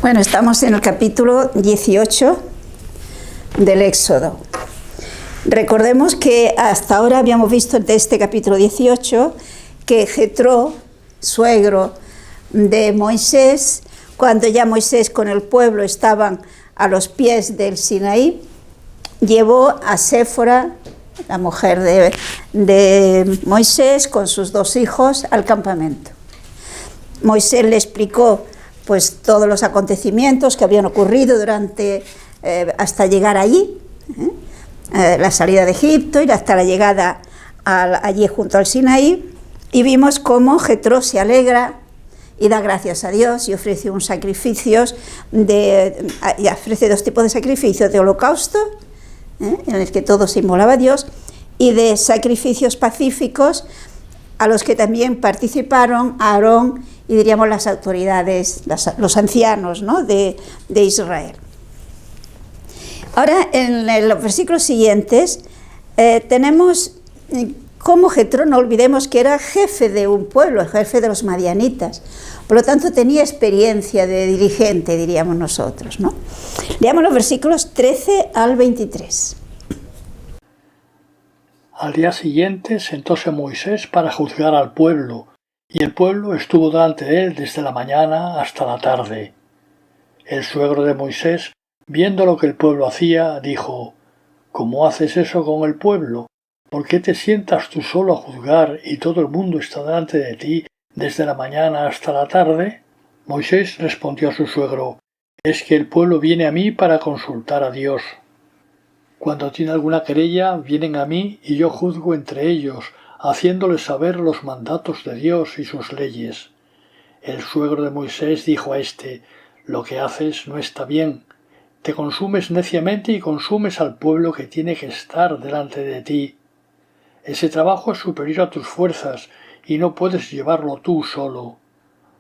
Bueno, estamos en el capítulo 18 del Éxodo. Recordemos que hasta ahora habíamos visto de este capítulo 18 que Jetro, suegro de Moisés, cuando ya Moisés con el pueblo estaban a los pies del Sinaí, llevó a Séfora, la mujer de Moisés, con sus dos hijos al campamento. Moisés le explicó pues todos los acontecimientos que habían ocurrido durante hasta llegar allí, la salida de Egipto y hasta la llegada allí junto al Sinaí, y vimos cómo Jetro se alegra y da gracias a Dios y ofrece un sacrificio y ofrece dos tipos de sacrificios: de holocausto, en el que todo se inmolaba a Dios, y de sacrificios pacíficos, a los que también participaron Aarón y diríamos las autoridades, los ancianos, ¿no?, de Israel. Ahora, en los versículos siguientes, tenemos cómo Jetro, no olvidemos que era jefe de un pueblo, jefe de los madianitas, por lo tanto tenía experiencia de dirigente, diríamos nosotros, ¿no? Leamos los versículos 13 al 23. Al día siguiente sentóse Moisés para juzgar al pueblo, y el pueblo estuvo delante de él desde la mañana hasta la tarde. El suegro de Moisés, viendo lo que el pueblo hacía, dijo: ¿Cómo haces eso con el pueblo? ¿Por qué te sientas tú solo a juzgar y todo el mundo está delante de ti desde la mañana hasta la tarde? Moisés respondió a su suegro: Es que el pueblo viene a mí para consultar a Dios. Cuando tiene alguna querella, vienen a mí y yo juzgo entre ellos, haciéndoles saber los mandatos de Dios y sus leyes. El suegro de Moisés dijo a éste: Lo que haces no está bien. Te consumes neciamente y consumes al pueblo que tiene que estar delante de ti. Ese trabajo es superior a tus fuerzas y no puedes llevarlo tú solo.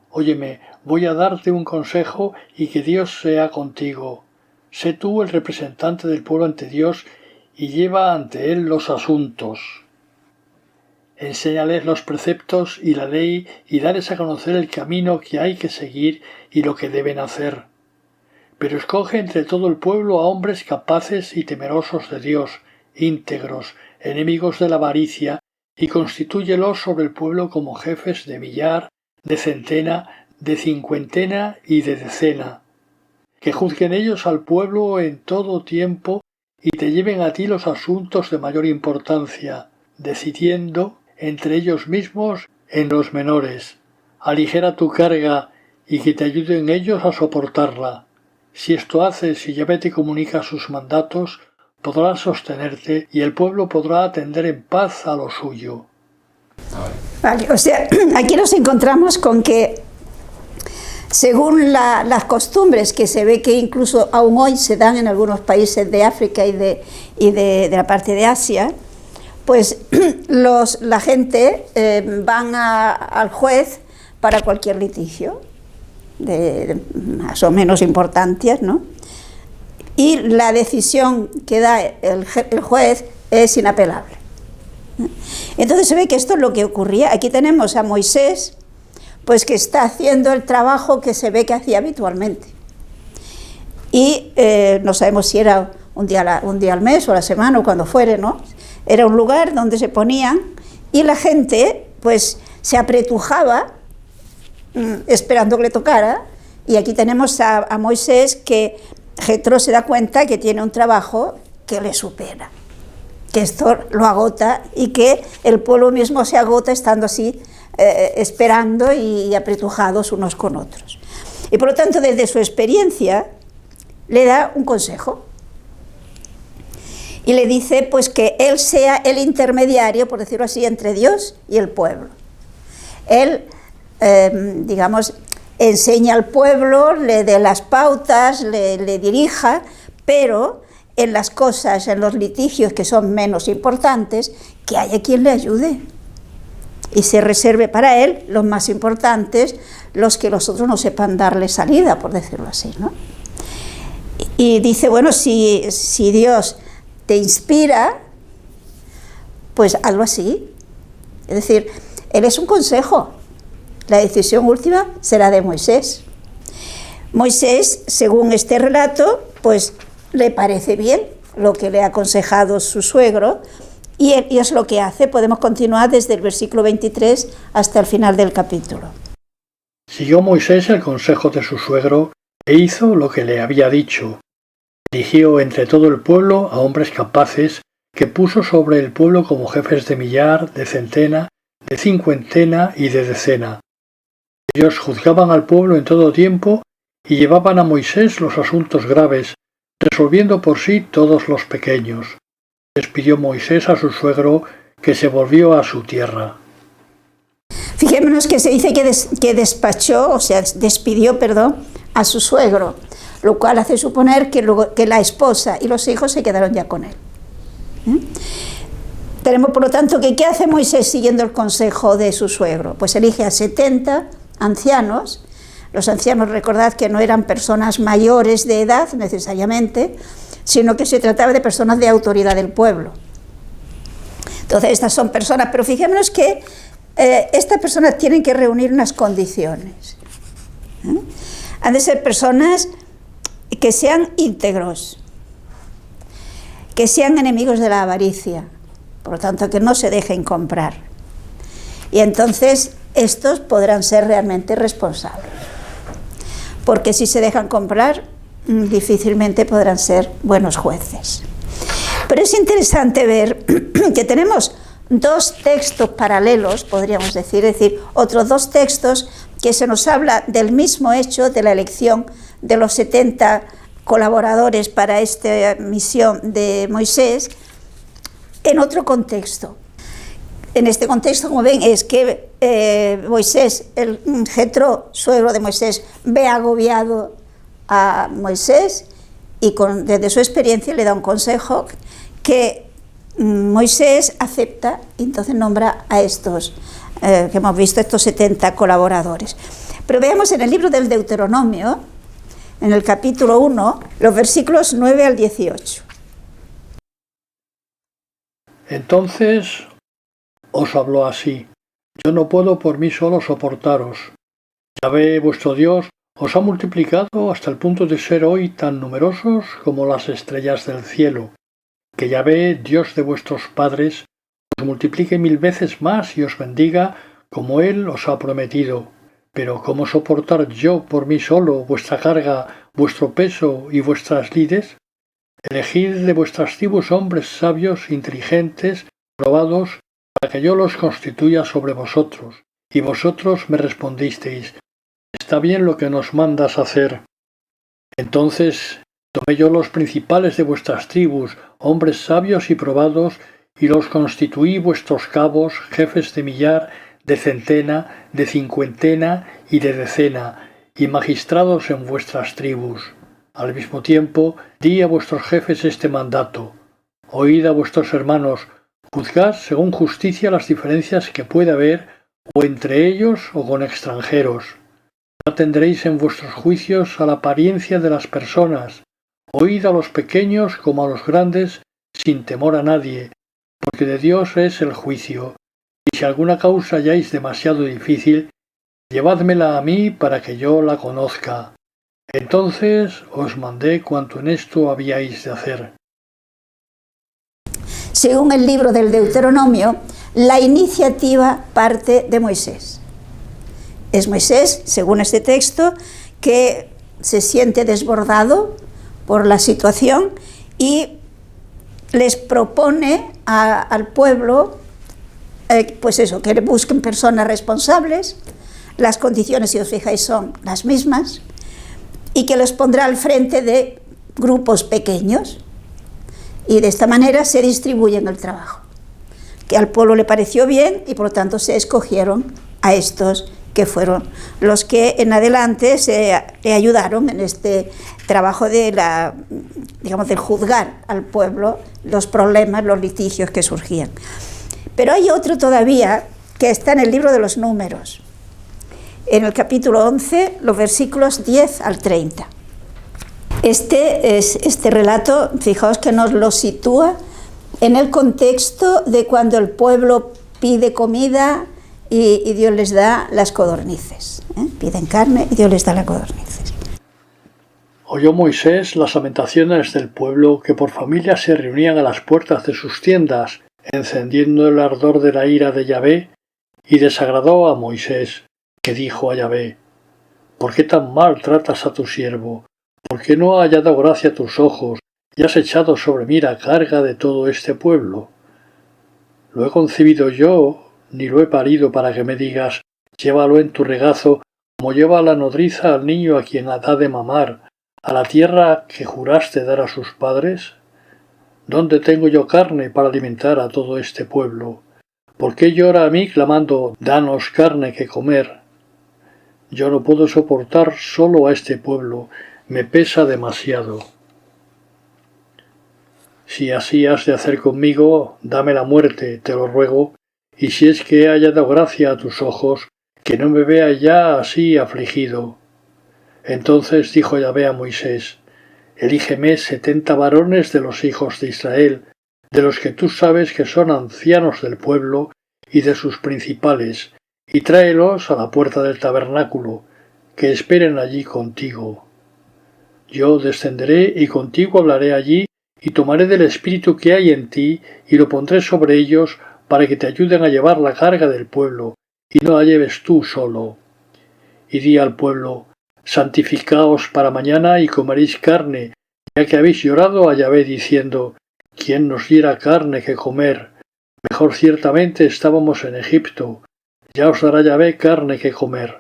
Óyeme, voy a darte un consejo y que Dios sea contigo. Sé tú el representante del pueblo ante Dios y lleva ante él los asuntos. Enséñales los preceptos y la ley y dales a conocer el camino que hay que seguir y lo que deben hacer. Pero escoge entre todo el pueblo a hombres capaces y temerosos de Dios, íntegros, enemigos de la avaricia, y constitúyelos sobre el pueblo como jefes de millar, de centena, de cincuentena y de decena. Que juzguen ellos al pueblo en todo tiempo y te lleven a ti los asuntos de mayor importancia, decidiendo entre ellos mismos en los menores. Aligera tu carga y que te ayuden ellos a soportarla. Si esto haces y Yahvé te comunica sus mandatos, podrás sostenerte y el pueblo podrá atender en paz a lo suyo. Vale, o sea, aquí nos encontramos con que, según las costumbres que se ve que incluso aún hoy se dan en algunos países de África y de la parte de Asia, pues la gente van al juez para cualquier litigio, de más o menos importantes, ¿no? Y la decisión que da el juez es inapelable. Entonces se ve que esto es lo que ocurría. Aquí tenemos a Moisés, pues que está haciendo el trabajo que se ve que hacía habitualmente. Y no sabemos si era un día al mes o a la semana o cuando fuere, ¿no? Era un lugar donde se ponían y la gente pues se apretujaba esperando que le tocara. Y aquí tenemos a Moisés, que Jetro se da cuenta que tiene un trabajo que le supera, que esto lo agota y que el pueblo mismo se agota estando así esperando y apretujados unos con otros. Y por lo tanto, desde su experiencia, le da un consejo. Y le dice pues que él sea el intermediario, por decirlo así, entre Dios y el pueblo. Él, digamos, enseña al pueblo, le dé las pautas, le dirija, pero en las cosas, en los litigios que son menos importantes, que haya quien le ayude. Y se reserve para él los más importantes, los que los otros no sepan darle salida, por decirlo así, ¿no? Y dice, bueno, si Dios te inspira, pues hazlo así. Es decir, él es un consejo. La decisión última será de Moisés. Moisés, según este relato, pues le parece bien lo que le ha aconsejado su suegro y es lo que hace. Podemos continuar desde el versículo 23 hasta el final del capítulo. Siguió Moisés el consejo de su suegro e hizo lo que le había dicho. Eligió entre todo el pueblo a hombres capaces que puso sobre el pueblo como jefes de millar, de centena, de cincuentena y de decena. Ellos juzgaban al pueblo en todo tiempo y llevaban a Moisés los asuntos graves, resolviendo por sí todos los pequeños. Despidió Moisés a su suegro, que se volvió a su tierra. Fijémonos que se dice que despachó, o sea, despidió, a su suegro, lo cual hace suponer que la esposa y los hijos se quedaron ya con él. Tenemos, por lo tanto, que ¿qué hace Moisés siguiendo el consejo de su suegro? Pues elige a 70 ancianos. Los ancianos, recordad que no eran personas mayores de edad necesariamente, sino que se trataba de personas de autoridad del pueblo. Entonces, estas son personas, pero fijémonos que estas personas tienen que reunir unas condiciones. Han de ser personas que sean íntegros, que sean enemigos de la avaricia, por lo tanto, que no se dejen comprar. Y entonces, estos podrán ser realmente responsables. Porque si se dejan comprar, difícilmente podrán ser buenos jueces. Pero es interesante ver que tenemos dos textos paralelos, podríamos decir, es decir, otros dos textos que se nos habla del mismo hecho de la elección de los 70 colaboradores para esta misión de Moisés, en otro contexto. En este contexto, como ven, es que Moisés, el Jetro, suegro de Moisés, ve agobiado a Moisés y desde su experiencia le da un consejo que Moisés acepta y entonces nombra a estos, que hemos visto, estos 70 colaboradores. Pero veamos en el libro del Deuteronomio, en el capítulo 1, los versículos 9 al 18. Entonces os habló así: yo no puedo por mí solo soportaros. Yahvé vuestro Dios os ha multiplicado hasta el punto de ser hoy tan numerosos como las estrellas del cielo. Que Yahvé, Dios de vuestros padres, os multiplique 1000 veces más y os bendiga como Él os ha prometido. Pero ¿cómo soportar yo por mí solo vuestra carga, vuestro peso y vuestras lides? Elegid de vuestras tribus hombres sabios, inteligentes, probados, para que yo los constituya sobre vosotros. Y vosotros me respondisteis: está bien lo que nos mandas hacer. Entonces tomé yo los principales de vuestras tribus, hombres sabios y probados, y los constituí vuestros cabos, jefes de millar, de centena, de cincuentena y de decena, y magistrados en vuestras tribus. Al mismo tiempo di a vuestros jefes este mandato: oíd a vuestros hermanos, juzgad según justicia las diferencias que pueda haber, o entre ellos o con extranjeros. No atenderéis en vuestros juicios a la apariencia de las personas. Oíd a los pequeños como a los grandes, sin temor a nadie, porque de Dios es el juicio. Y si alguna causa halláis demasiado difícil, llevádmela a mí para que yo la conozca. Entonces os mandé cuanto en esto habíais de hacer. Según el libro del Deuteronomio, la iniciativa parte de Moisés. Es Moisés, según este texto, que se siente desbordado por la situación y les propone al pueblo, pues eso, que busquen personas responsables. Las condiciones, si os fijáis, son las mismas, y que los pondrá al frente de grupos pequeños, y de esta manera se distribuyen el trabajo, que al pueblo le pareció bien y por lo tanto se escogieron a estos que fueron los que en adelante le ayudaron en este trabajo de del juzgar al pueblo los problemas, los litigios que surgían. Pero hay otro todavía que está en el libro de los Números, en el capítulo 11, los versículos 10 al 30. Este relato, fijaos que nos lo sitúa en el contexto de cuando el pueblo pide comida y Dios les da las codornices. Piden carne y Dios les da las codornices. Oyó Moisés las lamentaciones del pueblo que por familia se reunían a las puertas de sus tiendas, encendiendo el ardor de la ira de Yahvé, y desagradó a Moisés, que dijo a Yahvé: ¿Por qué tan mal tratas a tu siervo? ¿Por qué no ha hallado gracia a tus ojos y has echado sobre mí la carga de todo este pueblo? ¿Lo he concebido yo, ni lo he parido para que me digas: llévalo en tu regazo, como lleva la nodriza al niño a quien da de mamar, a la tierra que juraste dar a sus padres? ¿Dónde tengo yo carne para alimentar a todo este pueblo? ¿Por qué llora a mí clamando: danos carne que comer? Yo no puedo soportar solo a este pueblo, me pesa demasiado. Si así has de hacer conmigo, dame la muerte, te lo ruego, y si es que he hallado gracia a tus ojos, que no me vea ya así afligido. Entonces dijo Yahvé a Moisés: elígeme 70 varones de los hijos de Israel, de los que tú sabes que son ancianos del pueblo y de sus principales, y tráelos a la puerta del tabernáculo, que esperen allí contigo. Yo descenderé y contigo hablaré allí, y tomaré del espíritu que hay en ti, y lo pondré sobre ellos, para que te ayuden a llevar la carga del pueblo, y no la lleves tú solo. Y di al pueblo: santificaos para mañana y comeréis carne, ya que habéis llorado a Yahvé diciendo: ¿quién nos diera carne que comer? Mejor ciertamente estábamos en Egipto. Ya os dará Yahvé carne que comer.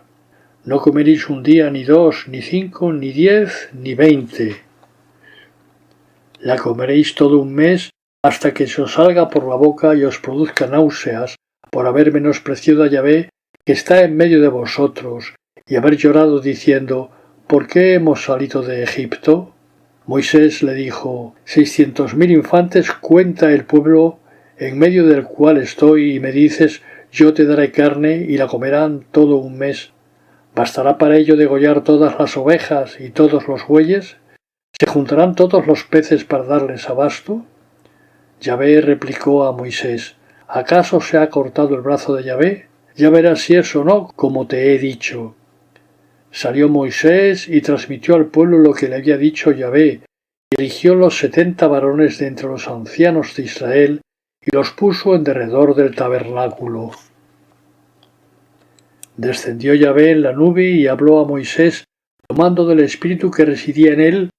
No comeréis un día, ni 2, ni 5, ni 10, ni 20. La comeréis todo un mes, hasta que se os salga por la boca y os produzca náuseas, por haber menospreciado a Yahvé, que está en medio de vosotros, y haber llorado diciendo: ¿por qué hemos salido de Egipto? Moisés le dijo: 600.000 infantes cuenta el pueblo en medio del cual estoy, y me dices: yo te daré carne, y la comerán todo un mes. ¿Bastará para ello degollar todas las ovejas y todos los bueyes? ¿Se juntarán todos los peces para darles abasto? Yahvé replicó a Moisés: ¿acaso se ha cortado el brazo de Yahvé? Ya verás si es o no, como te he dicho. Salió Moisés y transmitió al pueblo lo que le había dicho Yahvé, y eligió los 70 varones de entre los ancianos de Israel, y los puso en derredor del tabernáculo. Descendió Yahvé en la nube y habló a Moisés, tomando del espíritu que residía en él,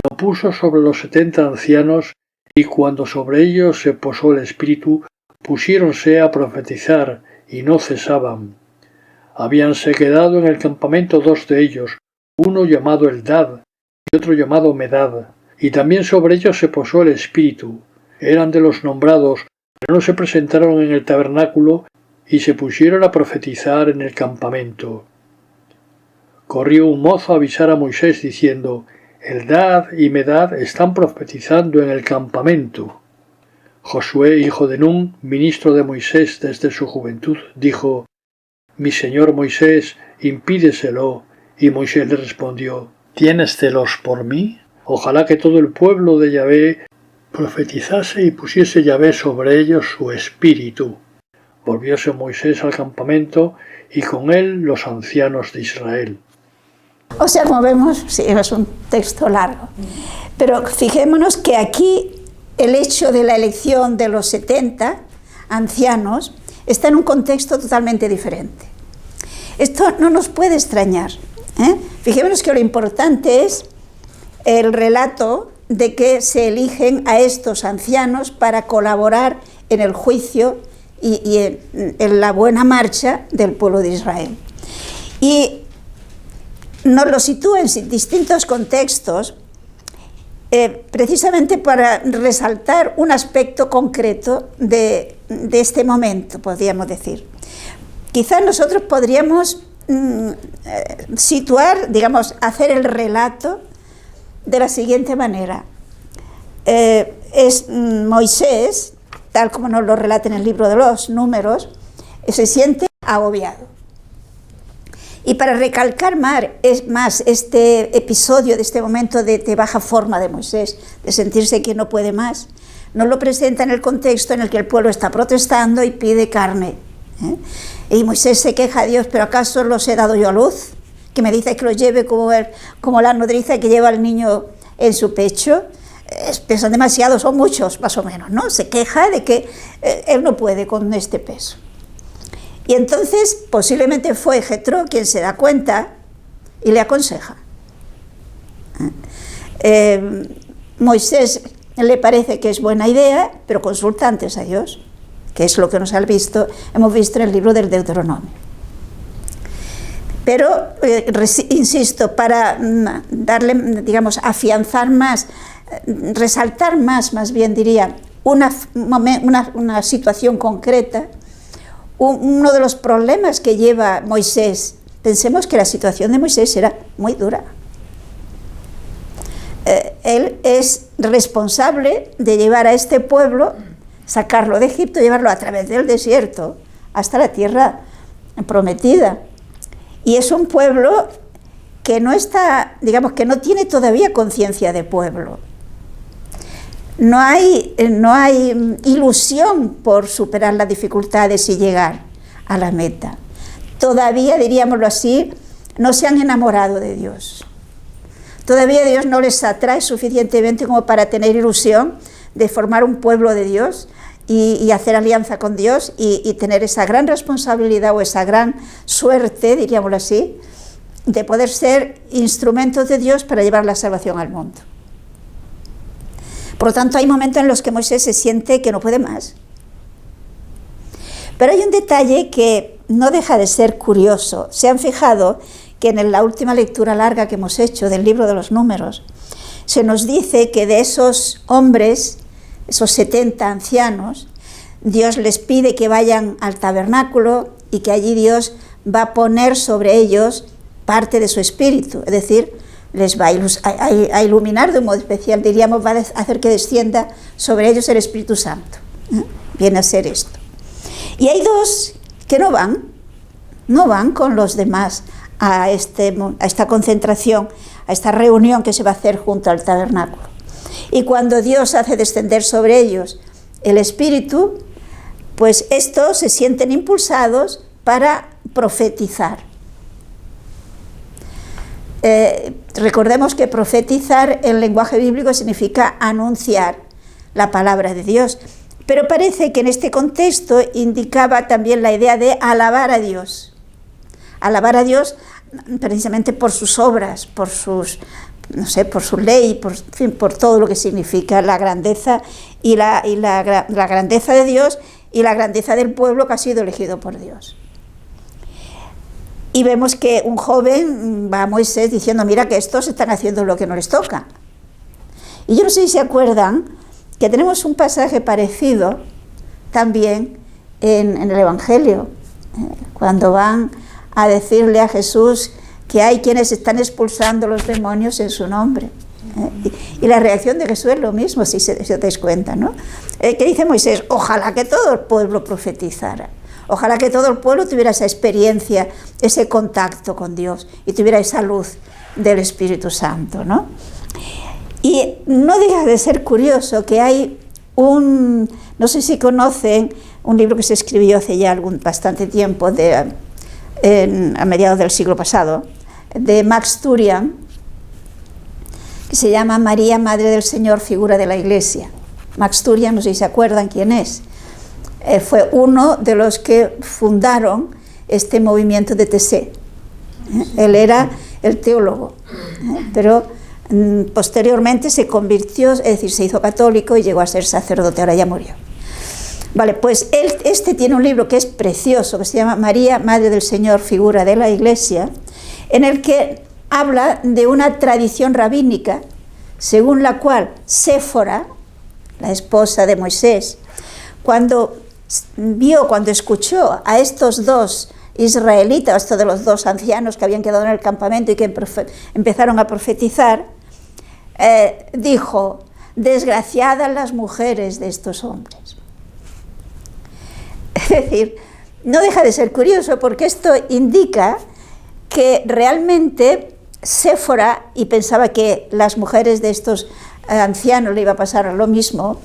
lo puso sobre los 70 ancianos, y cuando sobre ellos se posó el espíritu, pusiéronse a profetizar, y no cesaban. Habíanse quedado en el campamento 2 de ellos, uno llamado Eldad y otro llamado Medad, y también sobre ellos se posó el espíritu. Eran de los nombrados, pero no se presentaron en el tabernáculo, y se pusieron a profetizar en el campamento. Corrió un mozo a avisar a Moisés diciendo: Eldad y Medad están profetizando en el campamento. Josué, hijo de Nun, ministro de Moisés desde su juventud, dijo: mi señor Moisés, impídeselo. Y Moisés le respondió: ¿tienes celos por mí? Ojalá que todo el pueblo de Yahvé profetizase y pusiese Yahvé sobre ellos su espíritu. Volvióse Moisés al campamento y con él los ancianos de Israel. O sea, como vemos, sí, es un texto largo, pero fijémonos que aquí el hecho de la elección de los 70 ancianos está en un contexto totalmente diferente. Esto no nos puede extrañar, ¿eh? Fijémonos que lo importante es el relato de que se eligen a estos ancianos para colaborar en el juicio y en la buena marcha del pueblo de Israel. Y nos lo sitúa en distintos contextos, precisamente para resaltar un aspecto concreto de este momento, podríamos decir. Quizás nosotros podríamos situar, digamos, hacer el relato de la siguiente manera. Es Moisés, tal como nos lo relata en el libro de los Números, se siente agobiado. Y para recalcar más este episodio, de este momento de baja forma de Moisés, de sentirse que no puede más, nos lo presenta en el contexto en el que el pueblo está protestando y pide carne, ¿eh? Y Moisés se queja a Dios: ¿pero acaso los he dado yo a luz? que me dice que lo lleve como la nodriza que lleva al niño en su pecho. Pesan demasiado, son muchos más o menos, ¿no? Se queja de que él no puede con este peso. Y entonces posiblemente fue Jetro quien se da cuenta y le aconseja. Moisés le parece que es buena idea, pero consulta antes a Dios, que es lo que hemos visto en el libro del Deuteronomio. Pero, insisto, para darle, digamos, afianzar más, resaltar más bien diría, una situación concreta, uno de los problemas que lleva Moisés, pensemos que la situación de Moisés era muy dura. Él es responsable de llevar a este pueblo, sacarlo de Egipto, llevarlo a través del desierto hasta la tierra prometida. Y es un pueblo que no está, digamos, que no tiene todavía conciencia de pueblo. No hay ilusión por superar las dificultades y llegar a la meta. Todavía, diríamoslo así, no se han enamorado de Dios. Todavía Dios no les atrae suficientemente como para tener ilusión de formar un pueblo de Dios y hacer alianza con Dios y tener esa gran responsabilidad o esa gran suerte, diríamoslo así, de poder ser instrumentos de Dios para llevar la salvación al mundo. Por lo tanto, hay momentos en los que Moisés se siente que no puede más. Pero hay un detalle que no deja de ser curioso. ¿Se han fijado que en la última lectura larga que hemos hecho del libro de los Números, se nos dice que de esos hombres, esos 70 ancianos, Dios les pide que vayan al tabernáculo y que allí Dios va a poner sobre ellos parte de su espíritu, es decir, les va a iluminar de un modo especial, diríamos, va a hacer que descienda sobre ellos el Espíritu Santo. Viene a ser esto. Y hay dos que no van con los demás a esta concentración, a esta reunión que se va a hacer junto al tabernáculo. Y cuando Dios hace descender sobre ellos el Espíritu, pues estos se sienten impulsados para profetizar. Recordemos que profetizar en lenguaje bíblico significa anunciar la palabra de Dios, pero parece que en este contexto indicaba también la idea de alabar a Dios. Alabar a Dios precisamente por sus obras, por su ley, por todo lo que significa la grandeza y la grandeza de Dios y la grandeza del pueblo que ha sido elegido por Dios. Y vemos que un joven va a Moisés diciendo, mira que estos están haciendo lo que no les toca. Y yo no sé si se acuerdan que tenemos un pasaje parecido también en el Evangelio, cuando van a decirle a Jesús que hay quienes están expulsando los demonios en su nombre. Y la reacción de Jesús es lo mismo, si os dais cuenta, ¿no? Que dice Moisés, ojalá que todo el pueblo profetizara. Ojalá que todo el pueblo tuviera esa experiencia, ese contacto con Dios y tuviera esa luz del Espíritu Santo, ¿no? Y no deja de ser curioso que hay no sé si conocen, un libro que se escribió hace ya bastante tiempo, a mediados del siglo pasado, de Max Turian, que se llama María, Madre del Señor, figura de la Iglesia. Max Turian, no sé si se acuerdan quién es. Fue uno de los que fundaron este movimiento de TC. Él era el teólogo, pero posteriormente se convirtió, es decir, se hizo católico y llegó a ser sacerdote, ahora ya murió. Vale, pues él tiene un libro que es precioso, que se llama María, Madre del Señor, figura de la Iglesia, en el que habla de una tradición rabínica, según la cual Séfora, la esposa de Moisés, cuando escuchó a estos dos israelitas, estos de los dos ancianos que habían quedado en el campamento y que empezaron a profetizar, dijo, desgraciadas las mujeres de estos hombres. Es decir, no deja de ser curioso porque esto indica que realmente Séfora, y pensaba que las mujeres de estos ancianos le iba a pasar lo mismo,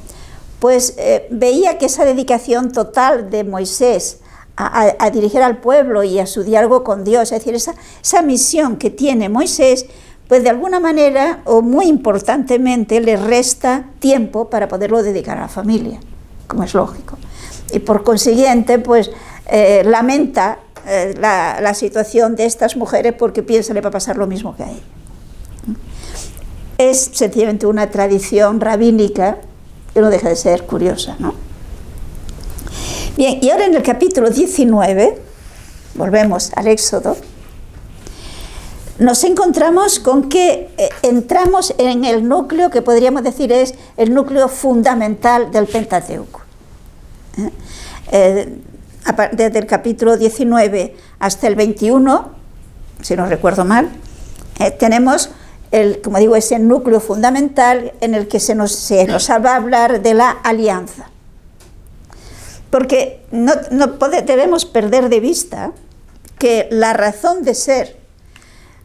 pues veía que esa dedicación total de Moisés a dirigir al pueblo y a su diálogo con Dios. Es decir, esa misión que tiene Moisés, pues de alguna manera o muy importantemente le resta tiempo para poderlo dedicar a la familia, como es lógico. Y por consiguiente, pues lamenta la situación de estas mujeres porque piensa le va a pasar lo mismo que a ella. Es sencillamente una tradición rabínica que no deja de ser curiosa, ¿no? Bien, y ahora en el capítulo 19, volvemos al Éxodo, nos encontramos con que entramos en el núcleo que podríamos decir es el núcleo fundamental del Pentateuco. Desde el capítulo 19 hasta el 21, si no recuerdo mal, tenemos, como digo, ese núcleo fundamental en el que se nos va a hablar de la alianza. Porque no debemos perder de vista que la razón de ser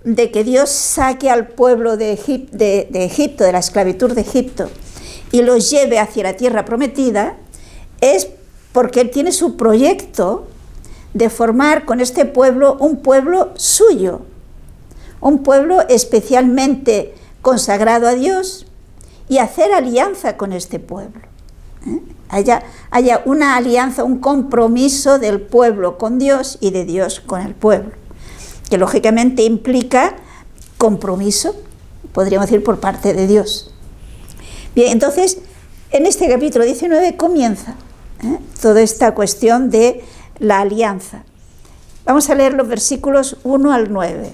de que Dios saque al pueblo de Egipto, de la esclavitud de Egipto, y los lleve hacia la tierra prometida, es porque Él tiene su proyecto de formar con este pueblo un pueblo suyo, un pueblo especialmente consagrado a Dios, y hacer alianza con este pueblo. Haya una alianza, un compromiso del pueblo con Dios y de Dios con el pueblo, que lógicamente implica compromiso, podríamos decir, por parte de Dios. Bien, entonces, en este capítulo 19 comienza toda esta cuestión de la alianza. Vamos a leer los versículos 1 al 9.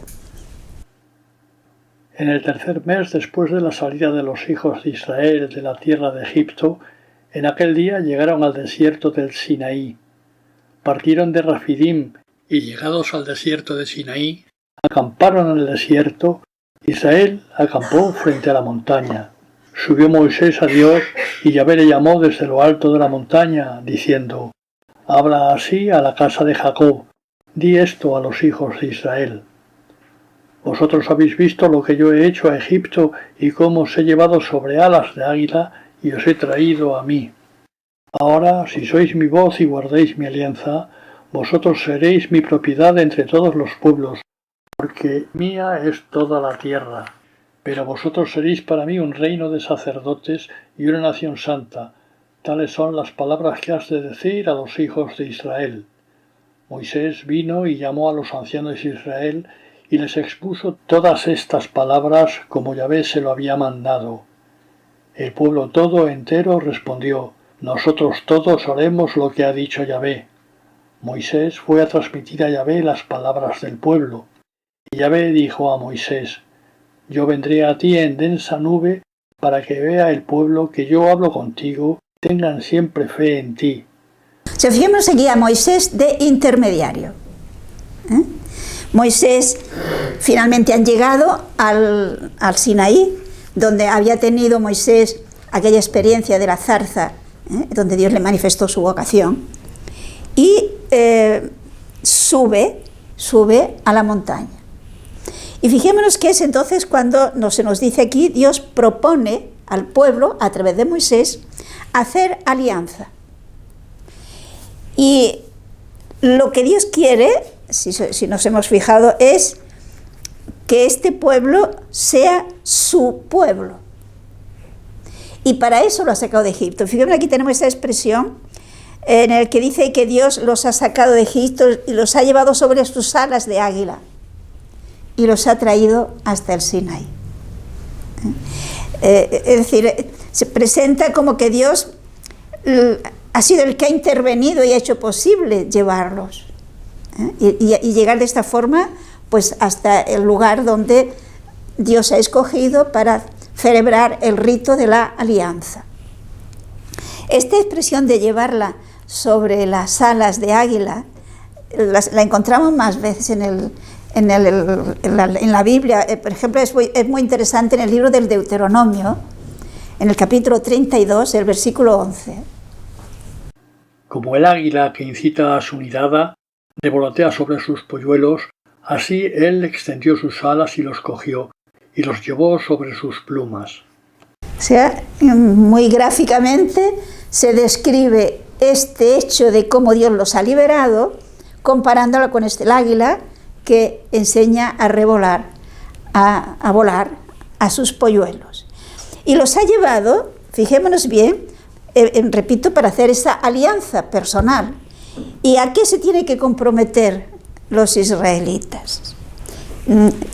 En el tercer mes después de la salida de los hijos de Israel de la tierra de Egipto, en aquel día llegaron al desierto del Sinaí. Partieron de Rafidim y llegados al desierto de Sinaí, acamparon en el desierto. Israel acampó frente a la montaña. Subió Moisés a Dios y Yahvé le llamó desde lo alto de la montaña, diciendo: Habla así a la casa de Jacob, di esto a los hijos de Israel. Vosotros habéis visto lo que yo he hecho a Egipto y cómo os he llevado sobre alas de águila y os he traído a mí. Ahora, si sois mi voz y guardáis mi alianza, vosotros seréis mi propiedad entre todos los pueblos, porque mía es toda la tierra. Pero vosotros seréis para mí un reino de sacerdotes y una nación santa. Tales son las palabras que has de decir a los hijos de Israel. Moisés vino y llamó a los ancianos de Israel y les expuso todas estas palabras como Yahvé se lo había mandado. El pueblo todo entero respondió: Nosotros todos haremos lo que ha dicho Yahvé. Moisés fue a transmitir a Yahvé las palabras del pueblo. Y Yahvé dijo a Moisés: Yo vendré a ti en densa nube para que vea el pueblo que yo hablo contigo, tengan siempre fe en ti. Se fijemos aquí a Moisés de intermediario. Moisés finalmente han llegado al Sinaí, donde había tenido Moisés aquella experiencia de la zarza, donde Dios le manifestó su vocación, y sube a la montaña. Y fijémonos que es entonces cuando se nos dice aquí, Dios propone al pueblo, a través de Moisés, hacer alianza. Y lo que Dios quiere, si nos hemos fijado, es que este pueblo sea su pueblo. Y para eso lo ha sacado de Egipto. Fíjense, aquí tenemos esta expresión en el que dice que Dios los ha sacado de Egipto y los ha llevado sobre sus alas de águila y los ha traído hasta el Sinaí. Es decir, se presenta como que Dios ha sido el que ha intervenido y ha hecho posible llevarlos y llegar de esta forma pues hasta el lugar donde Dios ha escogido para celebrar el rito de la alianza. Esta expresión de llevarla sobre las alas de águila la encontramos más veces en la Biblia. Por ejemplo, es muy interesante en el libro del Deuteronomio, en el capítulo 32, el versículo 11. Como el águila que incita a su nidada, revolotea sobre sus polluelos, así él extendió sus alas y los cogió, y los llevó sobre sus plumas. O sea, muy gráficamente se describe este hecho de cómo Dios los ha liberado comparándolo con el águila que enseña a revolar, a volar a sus polluelos. Y los ha llevado, fijémonos bien, repito, para hacer esa alianza personal. ¿Y a qué se tiene que comprometer los israelitas?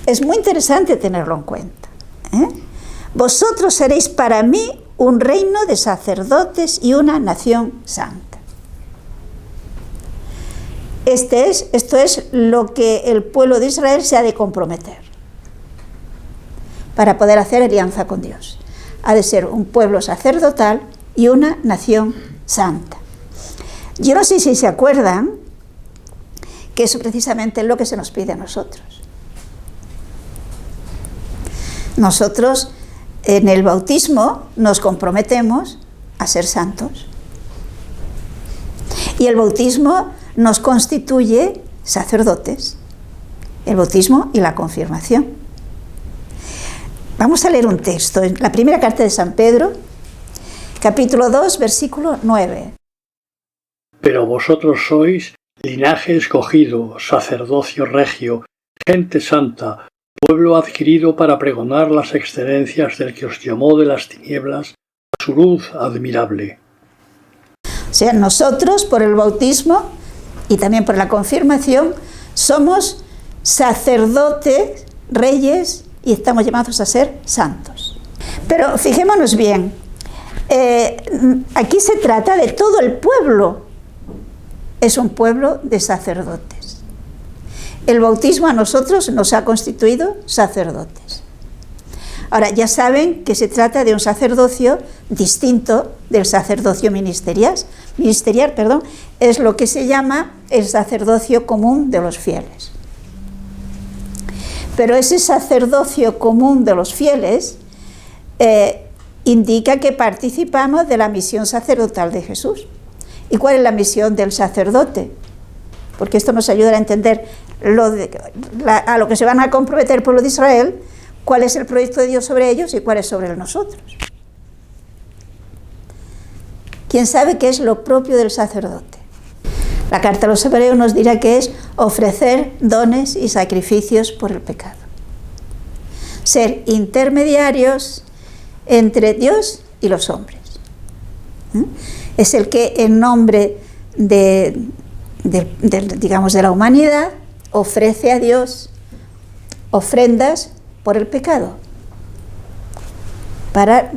Es muy interesante tenerlo en cuenta. Vosotros seréis para mí un reino de sacerdotes y una nación santa. Esto es lo que el pueblo de Israel se ha de comprometer para poder hacer alianza con Dios. Ha de ser un pueblo sacerdotal y una nación santa. Yo no sé si se acuerdan que eso precisamente es lo que se nos pide a nosotros. Nosotros en el bautismo nos comprometemos a ser santos. Y el bautismo nos constituye sacerdotes. El bautismo y la confirmación. Vamos a leer un texto en la primera carta de San Pedro, capítulo 2, versículo 9. Pero vosotros sois linaje escogido, sacerdocio regio, gente santa, pueblo adquirido para pregonar las excelencias del que os llamó de las tinieblas a su luz admirable. O sea, nosotros por el bautismo y también por la confirmación somos sacerdotes, reyes, y estamos llamados a ser santos. Pero fijémonos bien, aquí se trata de todo el pueblo. Es un pueblo de sacerdotes. El bautismo a nosotros nos ha constituido sacerdotes. Ahora, ya saben que se trata de un sacerdocio distinto del sacerdocio ministerial, es lo que se llama el sacerdocio común de los fieles. Pero ese sacerdocio común de los fieles indica que participamos de la misión sacerdotal de Jesús. ¿Y cuál es la misión del sacerdote? Porque esto nos ayuda a entender a lo que se van a comprometer el pueblo de Israel, cuál es el proyecto de Dios sobre ellos y cuál es sobre nosotros. ¿Quién sabe qué es lo propio del sacerdote? La carta a los Hebreos nos dirá que es ofrecer dones y sacrificios por el pecado. Ser intermediarios entre Dios y los hombres. Es el que en nombre de la humanidad ofrece a Dios ofrendas por el pecado para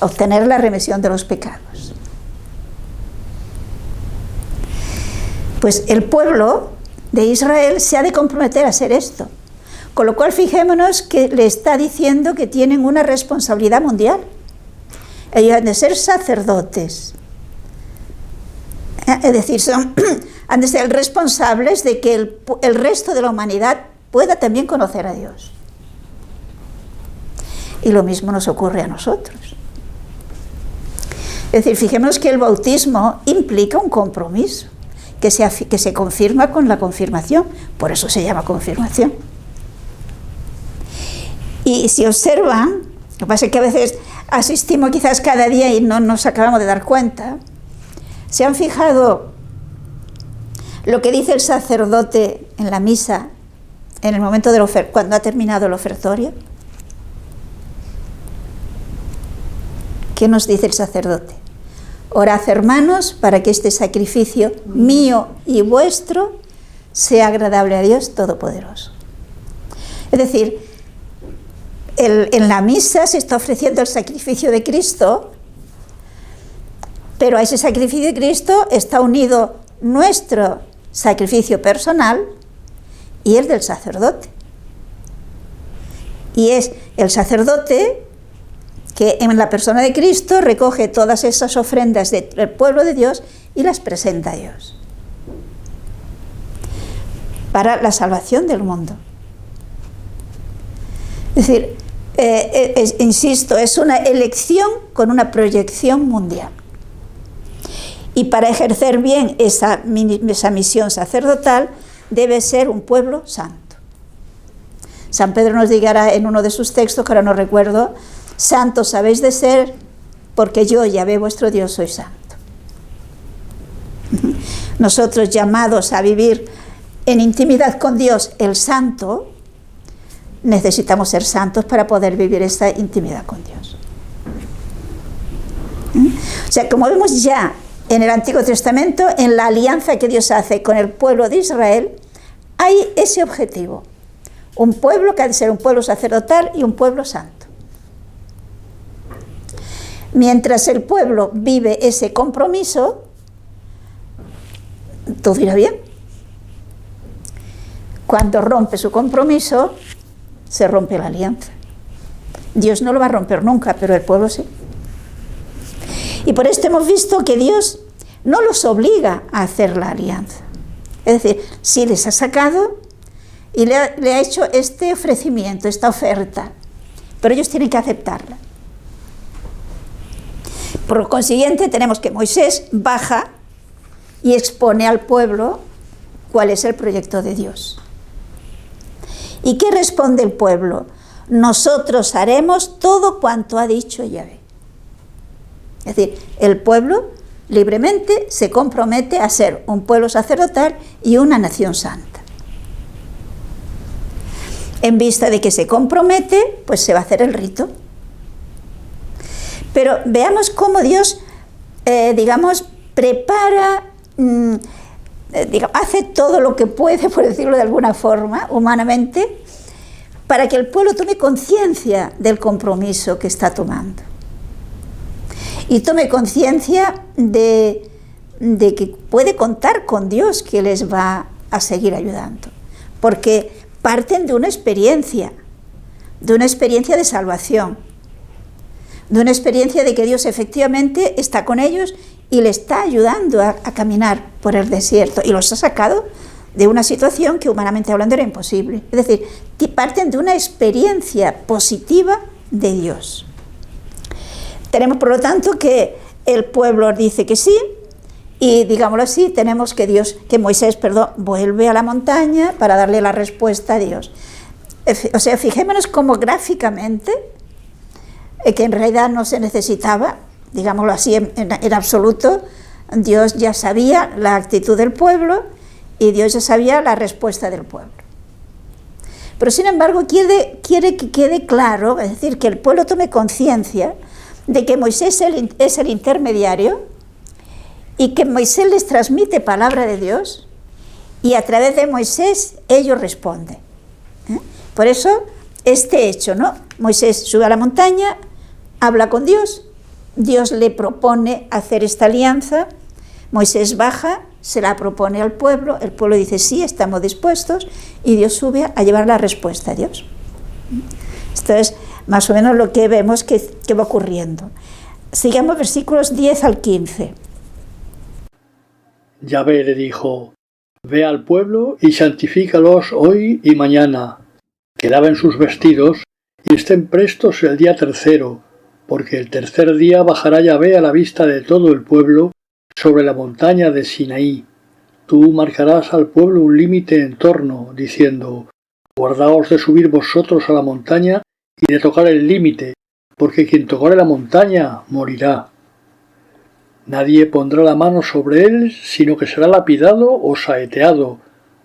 obtener la remisión de los pecados. Pues el pueblo de Israel se ha de comprometer a hacer esto, con lo cual fijémonos que le está diciendo que tienen una responsabilidad mundial. Ellos han de ser sacerdotes, es decir, han de ser responsables de que el resto de la humanidad pueda también conocer a Dios. Y lo mismo nos ocurre a nosotros. Es decir, fijémonos que el bautismo implica un compromiso que se confirma con la confirmación, por eso se llama confirmación. Y si observan, lo que pasa es que a veces asistimos quizás cada día y no nos acabamos de dar cuenta. ¿Se han fijado lo que dice el sacerdote en la misa en el momento cuando ha terminado el ofertorio? ¿Qué nos dice el sacerdote? Orad, hermanos, para que este sacrificio mío y vuestro sea agradable a Dios Todopoderoso. Es decir, en la misa se está ofreciendo el sacrificio de Cristo, pero a ese sacrificio de Cristo está unido nuestro sacrificio personal y el del sacerdote. Y es el sacerdote que en la persona de Cristo recoge todas esas ofrendas del pueblo de Dios y las presenta a Dios para la salvación del mundo. Es decir, insisto, es una elección con una proyección mundial. Y para ejercer bien esa misión sacerdotal debe ser un pueblo santo. San Pedro nos dirá en uno de sus textos, que ahora no recuerdo: santos habéis de ser, porque yo, Yahvé vuestro Dios, soy santo. nosotros llamados a vivir en intimidad con Dios, el santo, necesitamos ser santos para poder vivir esta intimidad con Dios. O sea, como vemos ya en el Antiguo Testamento, en la alianza que Dios hace con el pueblo de Israel, hay ese objetivo. Un pueblo que ha de ser un pueblo sacerdotal y un pueblo santo. Mientras el pueblo vive ese compromiso, todo irá bien. Cuando rompe su compromiso, se rompe la alianza. Dios no lo va a romper nunca, pero el pueblo sí. Y por esto hemos visto que Dios no los obliga a hacer la alianza. Es decir, sí les ha sacado y le ha hecho este ofrecimiento, esta oferta, pero ellos tienen que aceptarla. Por consiguiente, tenemos que Moisés baja y expone al pueblo cuál es el proyecto de Dios. ¿Y qué responde el pueblo? Nosotros haremos todo cuanto ha dicho Yahvé. Es decir, el pueblo libremente se compromete a ser un pueblo sacerdotal y una nación santa. En vista de que se compromete, pues se va a hacer el rito. Pero veamos cómo Dios, prepara, hace todo lo que puede, por decirlo de alguna forma, humanamente, para que el pueblo tome conciencia del compromiso que está tomando. Y tome conciencia de que puede contar con Dios, que les va a seguir ayudando. Porque parten de una experiencia de salvación, de una experiencia de que Dios efectivamente está con ellos y le está ayudando a caminar por el desierto y los ha sacado de una situación que humanamente hablando era imposible. Es decir, parten de una experiencia positiva de Dios. Tenemos por lo tanto que el pueblo dice que sí y, digámoslo así, tenemos que Moisés vuelve a la montaña para darle la respuesta a Dios. O sea, fijémonos cómo gráficamente, que en realidad no se necesitaba, digámoslo así, en absoluto, Dios ya sabía la actitud del pueblo y Dios ya sabía la respuesta del pueblo. Pero sin embargo quiere que quede claro, es decir, que el pueblo tome conciencia de que Moisés es el intermediario y que Moisés les transmite palabra de Dios y a través de Moisés ellos responden. Por eso este hecho, ¿no? Moisés sube a la montaña, habla con Dios, Dios le propone hacer esta alianza, Moisés baja, se la propone al pueblo, el pueblo dice sí, estamos dispuestos, y Dios sube a llevar la respuesta a Dios. Esto es más o menos lo que vemos que va ocurriendo. Sigamos versículos 10 al 15. Yahvé le dijo: Ve al pueblo y santifícalos hoy y mañana, que laven sus vestidos y estén prestos el día tercero, porque el tercer día bajará Yahvé a la vista de todo el pueblo sobre la montaña de Sinaí. Tú marcarás al pueblo un límite en torno, diciendo: Guardaos de subir vosotros a la montaña y de tocar el límite, porque quien tocare la montaña morirá. Nadie pondrá la mano sobre él, sino que será lapidado o saeteado.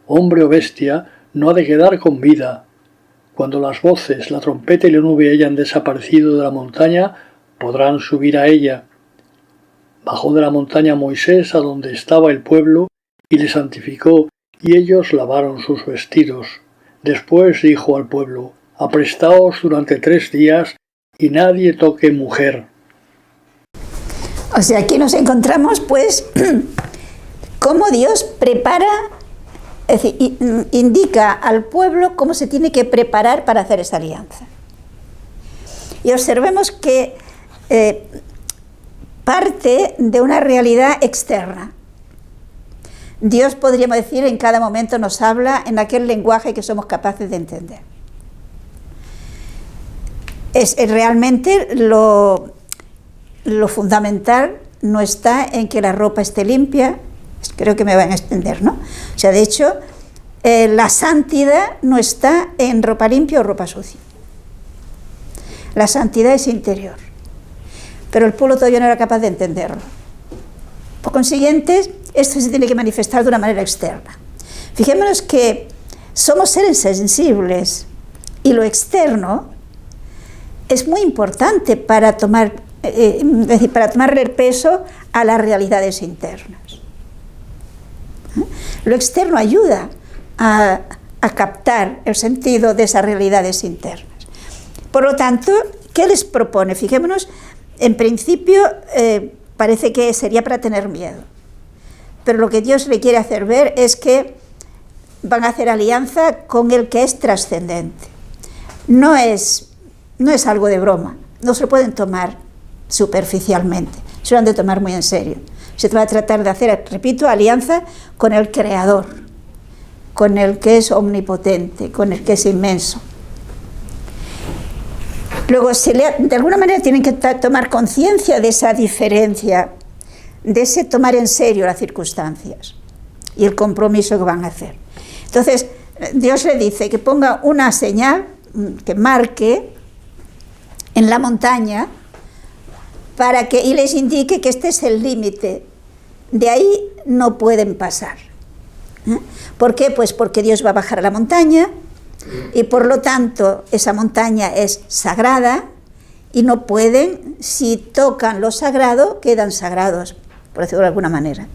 Hombre o bestia no ha de quedar con vida. Cuando las voces, la trompeta y la nube hayan desaparecido de la montaña, podrán subir a ella. Bajó de la montaña Moisés a donde estaba el pueblo y le santificó, y ellos lavaron sus vestidos. Después dijo al pueblo: Aprestaos durante 3 días y nadie toque mujer. O sea, aquí nos encontramos, pues, cómo Dios prepara, es decir, indica al pueblo cómo se tiene que preparar para hacer esa alianza. Y observemos que parte de una realidad externa. Dios, podríamos decir, en cada momento nos habla en aquel lenguaje que somos capaces de entender. Es realmente lo fundamental no está en que la ropa esté limpia, creo que me van a entender, ¿no? O sea, de hecho, la santidad no está en ropa limpia o ropa sucia. La santidad es interior. Pero el pueblo todavía no era capaz de entenderlo. Por consiguiente, esto se tiene que manifestar de una manera externa. Fijémonos que somos seres sensibles y lo externo es muy importante para tomar, para tomarle el peso a las realidades internas. Lo externo ayuda a captar el sentido de esas realidades internas. Por lo tanto, ¿qué les propone? Fijémonos, en principio parece que sería para tener miedo, pero lo que Dios le quiere hacer ver es que van a hacer alianza con el que es trascendente. No es algo de broma, no se lo pueden tomar superficialmente, se lo han de tomar muy en serio. Se va a tratar de hacer, repito, alianza con el Creador, con el que es omnipotente, con el que es inmenso. Luego, de alguna manera tienen que tomar conciencia de esa diferencia, de ese tomar en serio las circunstancias y el compromiso que van a hacer. Entonces, Dios le dice que ponga una señal, que marque en la montaña, y les indique que este es el límite. De ahí no pueden pasar. ¿Por qué? Pues porque Dios va a bajar a la montaña y por lo tanto esa montaña es sagrada y no pueden, si tocan lo sagrado, quedan sagrados, por decirlo de alguna manera.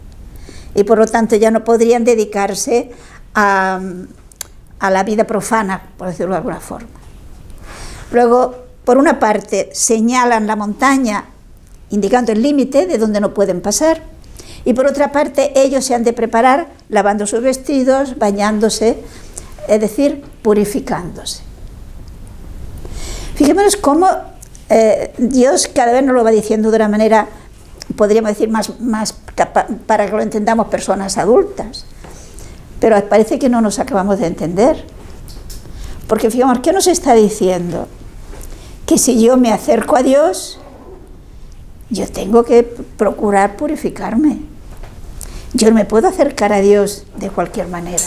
Y por lo tanto ya no podrían dedicarse a la vida profana, por decirlo de alguna forma. Luego, por una parte, señalan la montaña indicando el límite de donde no pueden pasar, y por otra parte ellos se han de preparar lavando sus vestidos, bañándose, es decir, purificándose. Fijémonos cómo Dios cada vez nos lo va diciendo de una manera, podríamos decir, más para que lo entendamos personas adultas, pero parece que no nos acabamos de entender, porque fijamos, ¿qué nos está diciendo? Que si yo me acerco a Dios, yo tengo que procurar purificarme. Yo no me puedo acercar a Dios de cualquier manera,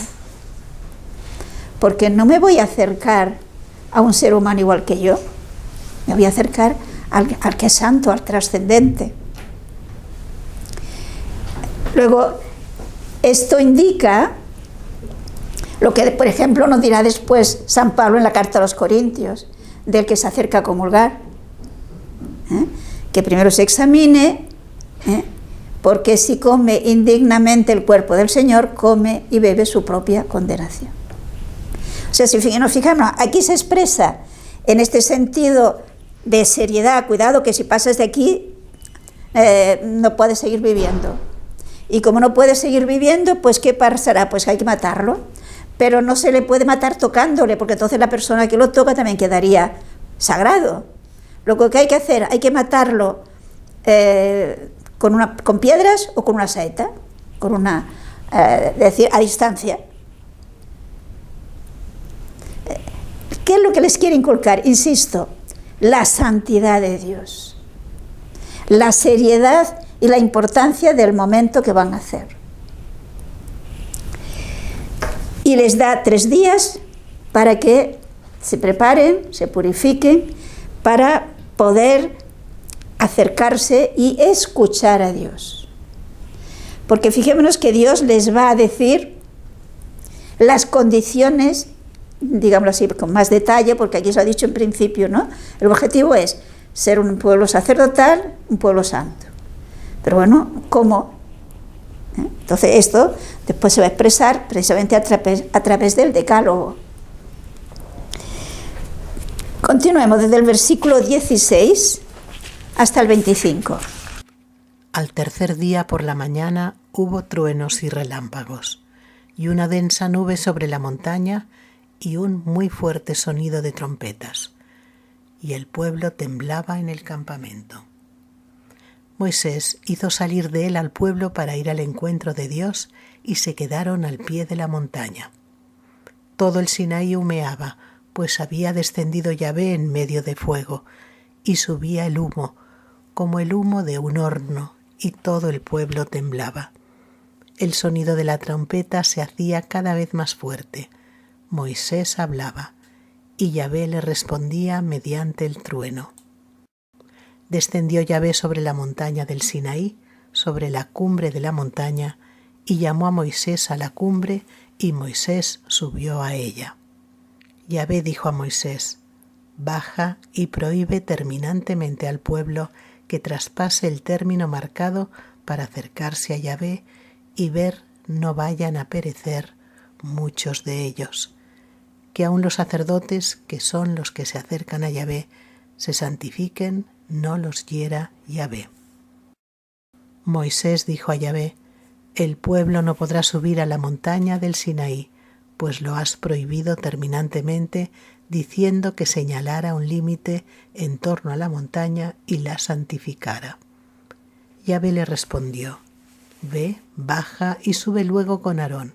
porque no me voy a acercar a un ser humano igual que yo, me voy a acercar al que es santo, al trascendente. Luego, esto indica lo que, por ejemplo, nos dirá después San Pablo en la carta a los Corintios, del que se acerca a comulgar, que primero se examine, porque si come indignamente el cuerpo del Señor, come y bebe su propia condenación. O sea, si nos fijamos, aquí se expresa en este sentido de seriedad, cuidado que si pasas de aquí no puedes seguir viviendo. Y como no puedes seguir viviendo, pues ¿qué pasará? Pues hay que matarlo, pero no se le puede matar tocándole, porque entonces la persona que lo toca también quedaría sagrado. Lo que hay que hacer, hay que matarlo con piedras o con una saeta, es decir, a distancia. ¿Qué es lo que les quiere inculcar? Insisto, la santidad de Dios, la seriedad y la importancia del momento que van a hacer. Y les da 3 días para que se preparen, se purifiquen, para poder acercarse y escuchar a Dios. Porque fijémonos que Dios les va a decir las condiciones, digámoslo así, con más detalle, porque aquí se ha dicho en principio, ¿no? El objetivo es ser un pueblo sacerdotal, un pueblo santo. Pero bueno, ¿cómo? Entonces esto después se va a expresar precisamente a través del decálogo. Continuemos desde el versículo 16 hasta el 25. Al tercer día por la mañana hubo truenos y relámpagos, y una densa nube sobre la montaña, y un muy fuerte sonido de trompetas, y el pueblo temblaba en el campamento. Moisés hizo salir de él al pueblo para ir al encuentro de Dios, y se quedaron al pie de la montaña. Todo el Sinaí humeaba, pues había descendido Yahvé en medio de fuego, y subía el humo, como el humo de un horno, y todo el pueblo temblaba. El sonido de la trompeta se hacía cada vez más fuerte. Moisés hablaba, y Yahvé le respondía mediante el trueno. Descendió Yahvé sobre la montaña del Sinaí, sobre la cumbre de la montaña, y llamó a Moisés a la cumbre, y Moisés subió a ella. Yahvé dijo a Moisés: baja y prohíbe terminantemente al pueblo que traspase el término marcado para acercarse a Yahvé, y ver no vayan a perecer muchos de ellos. Que aun los sacerdotes, que son los que se acercan a Yahvé, se santifiquen, no los hiera Yahvé. Moisés dijo a Yahvé: el pueblo no podrá subir a la montaña del Sinaí, pues lo has prohibido terminantemente, diciendo que señalara un límite en torno a la montaña y la santificara. Yahvé le respondió: ve, baja y sube luego con Aarón,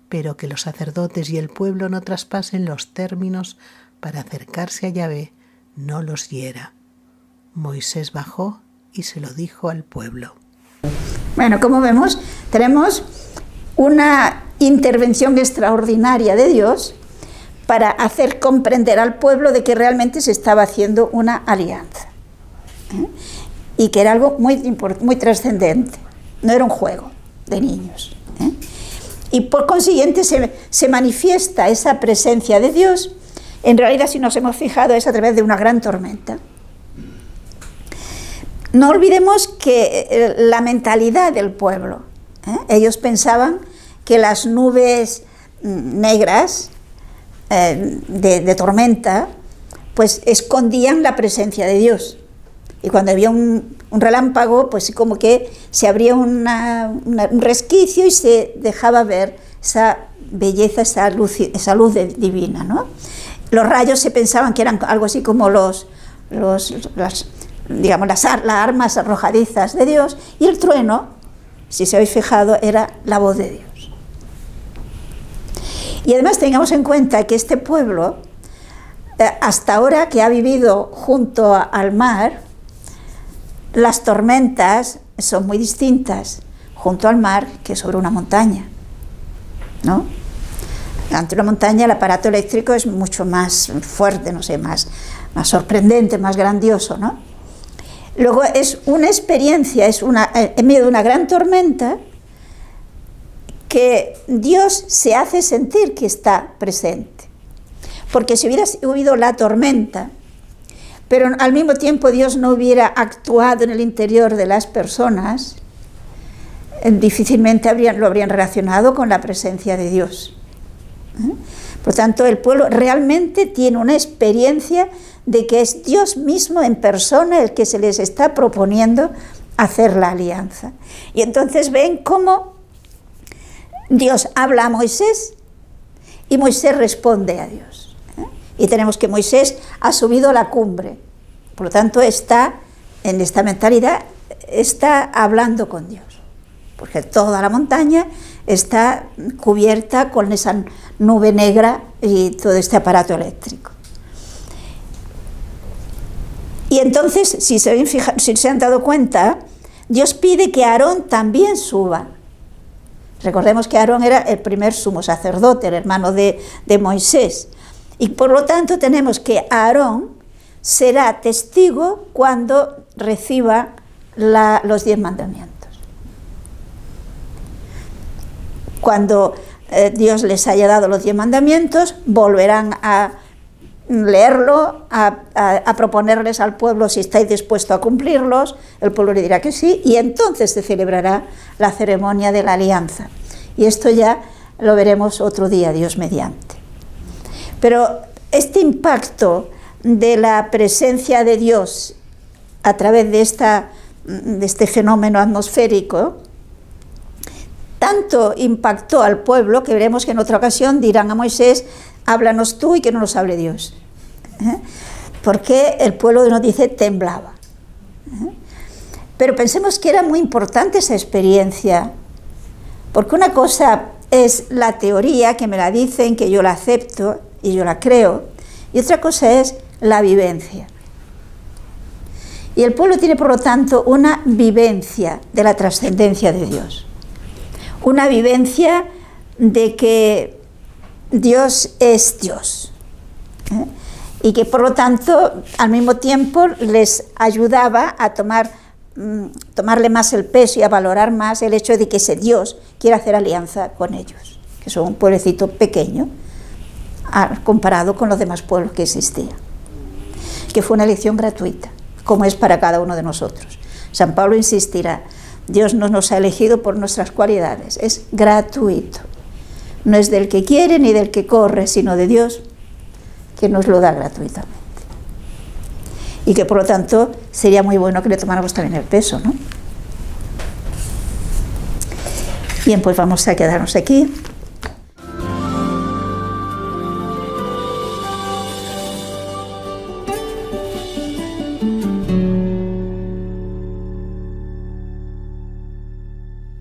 pero que los sacerdotes y el pueblo no traspasen los términos para acercarse a Yahvé, no los hiera. Moisés bajó y se lo dijo al pueblo. Bueno, como vemos, tenemos una intervención extraordinaria de Dios para hacer comprender al pueblo de que realmente se estaba haciendo una alianza, y que era algo muy trascendente, no era un juego de niños, y por consiguiente se manifiesta esa presencia de Dios. En realidad, si nos hemos fijado, es a través de una gran tormenta. No olvidemos que la mentalidad del pueblo, ellos pensaban que las nubes negras de tormenta pues escondían la presencia de Dios, y cuando había un relámpago pues como que se abría un resquicio y se dejaba ver esa belleza, esa luz divina, ¿no? Los rayos se pensaban que eran algo así como las armas arrojadizas de Dios, y el trueno, si se habéis fijado, era la voz de Dios. Y además tengamos en cuenta que este pueblo, hasta ahora que ha vivido junto al mar, las tormentas son muy distintas junto al mar que sobre una montaña, ¿no? Ante una montaña el aparato eléctrico es mucho más fuerte, no sé, más sorprendente, más grandioso, ¿no? Luego es una experiencia, en medio de una gran tormenta, que Dios se hace sentir que está presente. Porque si hubiera habido la tormenta, pero al mismo tiempo Dios no hubiera actuado en el interior de las personas, difícilmente lo habrían relacionado con la presencia de Dios. Por tanto, el pueblo realmente tiene una experiencia de que es Dios mismo en persona el que se les está proponiendo hacer la alianza. Y entonces ven cómo Dios habla a Moisés y Moisés responde a Dios. Y tenemos que Moisés ha subido a la cumbre, por lo tanto está en esta mentalidad, está hablando con Dios, porque toda la montaña está cubierta con esa nube negra y todo este aparato eléctrico. Y entonces, si se han dado cuenta, Dios pide que Aarón también suba. Recordemos que Aarón era el primer sumo sacerdote, el hermano de Moisés. Y por lo tanto tenemos que Aarón será testigo cuando reciba los 10 mandamientos. Cuando Dios les haya dado los 10 mandamientos, volverán a leerlo, a proponerles al pueblo si estáis dispuestos a cumplirlos. El pueblo le dirá que sí, y entonces se celebrará la ceremonia de la alianza. Y esto ya lo veremos otro día, Dios mediante. Pero este impacto de la presencia de Dios a través de este fenómeno atmosférico, tanto impactó al pueblo que veremos que en otra ocasión dirán a Moisés: háblanos tú y que no nos hable Dios. Porque el pueblo nos dice temblaba. Pero pensemos que era muy importante esa experiencia, porque una cosa es la teoría, que me la dicen, que yo la acepto y yo la creo, y otra cosa es la vivencia. Y el pueblo tiene, por lo tanto, una vivencia de la trascendencia de Dios, una vivencia de que Dios es Dios, y que por lo tanto al mismo tiempo les ayudaba a tomar tomarle más el peso y a valorar más el hecho de que ese Dios quiere hacer alianza con ellos, que son un pueblecito pequeño comparado con los demás pueblos que existían. Que fue una elección gratuita, como es para cada uno de nosotros. San Pablo insistirá, Dios no nos ha elegido por nuestras cualidades, es gratuito. No es del que quiere ni del que corre, sino de Dios, que nos lo da gratuitamente. Y que por lo tanto sería muy bueno que le tomáramos también el peso, ¿no? Bien, pues vamos a quedarnos aquí.